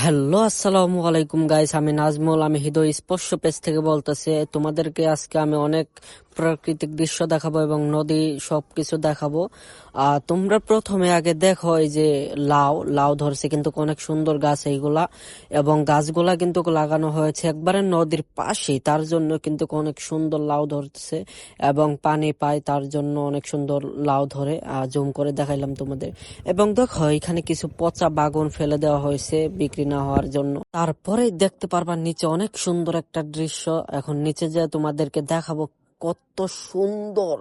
Hello, আসসালামু আলাইকুম guys. আমি নাজমুল, আমি হৃদয় স্পর্শ পেজ থেকে বলতেছি। তোমাদেরকে আজকে আমি অনেক প্রাকৃতিক দৃশ্য দেখাবো এবং নদী সবকিছু দেখাবো। তোমরা প্রথমে আগে দেখো, এই যে লাউ লাউ ধরছে, কিন্তু অনেক সুন্দর গাছ এইগুলা, এবং গাছগুলা কিন্তু লাগানো হয়েছে একবারে নদীর পাশেই, তার জন্য কিন্তু অনেক সুন্দর লাউ ধরছে এবং পানি পায়, তার জন্য অনেক সুন্দর লাউ ধরে। জুম করে দেখাইলাম তোমাদের। এবং দেখো, এখানে কিছু পচা বাগুন ফেলে দেওয়া হয়েছে বিক্রি না হওয়ার জন্য। তারপরে দেখতে পারবা নিচে অনেক সুন্দর একটা দৃশ্য। এখন নিচে যে তোমাদেরকে দেখাবো কত সুন্দর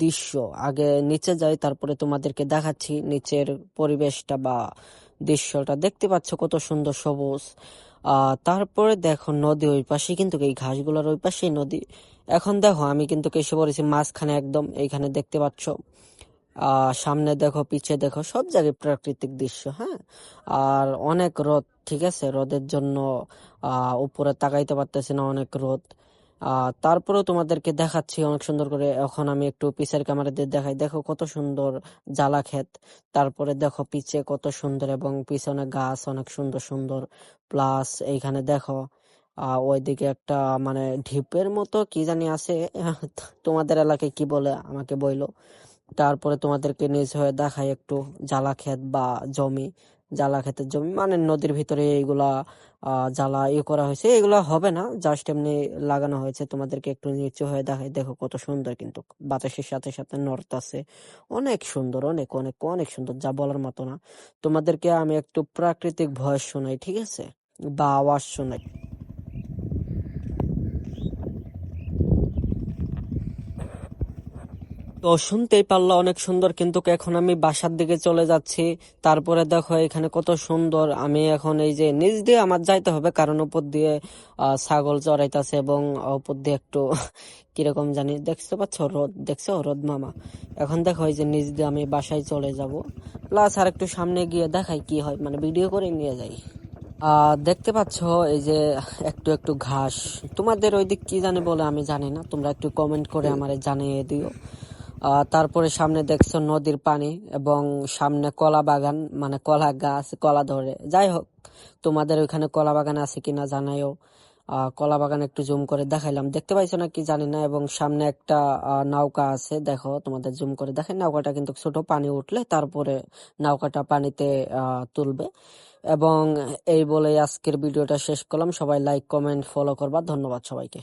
দৃশ্য। আগে নিচে যাই, তারপরে তোমাদেরকে দেখাচ্ছি নিচের পরিবেশটা বা দৃশ্যটা। দেখতে পাচ্ছ কত সুন্দর সবুজ। তারপরে দেখো নদী ওই পাশে, কিন্তু এই ঘাসগুলোর ওই পাশেই নদী। এখন দেখো আমি কিন্তু এসে পড়েছি মাঝখানে একদম, এইখানে দেখতে পাচ্ছ। সামনে দেখো, পিছে দেখো, সব জায়গায় প্রাকৃতিক দৃশ্য। হ্যাঁ, আর অনেক রোদ, ঠিক আছে, রোদের জন্য উপরে তাকাইতে পারতেছি না, অনেক রোদ। তারপরেও তোমাদেরকে দেখাচ্ছি অনেক সুন্দর করে। এখন আমি একটু পিছের ক্যামেরা দিয়ে দেখাই, দেখো কত সুন্দর জালা ক্ষেত। তারপরে দেখো পিছে কত সুন্দর, এবং পিছনে গাছ অনেক সুন্দর সুন্দর। প্লাস এইখানে দেখো ওইদিকে একটা মানে ঢিপের মতো কি জানি আছে। তোমাদের এলাকায় কি বলে আমাকে বইলো। তারপরে তোমাদেরকে নিজ হয়ে দেখাই একটু জালা ক্ষেত বা জমি। জালা ক্ষেতের জমি মানে নদীর ভিতরে এইগুলা জ্বালা করা হয়েছে। এগুলা হবে না, জাস্ট এমনি লাগানো হয়েছে। তোমাদেরকে একটু নিচু হয়ে দেখাই, দেখো কত সুন্দর, কিন্তু বাতাসের সাথে সাথে নড়তাছে। অনেক সুন্দর, অনেক অনেক অনেক সুন্দর, যা বলার মতো না। তোমাদেরকে আমি একটু প্রাকৃতিক ভয়েস শোনাই, ঠিক আছে, বা আওয়াজ শোনাই। তো শুনতেই পারলো অনেক সুন্দর, কিন্তু এখন আমি বাসার দিকে চলে যাচ্ছি। তারপরে দেখো এখানে কত সুন্দর। আমি এখন এই যে নিচ দিয়ে আমার যাইতে হবে, কারণ উপর দিয়ে ছাগল চড়াইতেছে, এবং উপর দিয়ে একটু কিরকম জানি, দেখতে পাচ্ছ রোদ, দেখছো রোদ মামা। এখন দেখো এই যে নিচ দিয়ে আমি বাসায় চলে যাব। প্লাস আর একটু সামনে গিয়ে দেখাই কি হয়, মানে ভিডিও করে নিয়ে যাই। দেখতে পাচ্ছ এই যে একটু একটু ঘাস। তোমাদের ওই দিক কি জানে বলে আমি জানি না, তোমরা একটু কমেন্ট করে আমারে জানিয়ে দিও। তারপরে সামনে দেখছো নদীর পানি, এবং সামনে কলা বাগান, মানে কলা গাছ, কলা ধরে। যাই হোক, তোমাদের ওইখানে কলা বাগান আছে কিনা জানাইও। কলা বাগান একটু জুম করে দেখাইলাম, দেখতে পাইছো না কি জানি না। এবং সামনে একটা নৌকা আছে, দেখো তোমাদের জুম করে দেখেন। নৌকাটা কিন্তু ছোট, পানি উঠলে তারপরে নৌকাটা পানিতে তুলবে। এবং এই বলে আজকের ভিডিওটা শেষ করলাম। সবাই লাইক, কমেন্ট, ফলো করবা। ধন্যবাদ সবাইকে।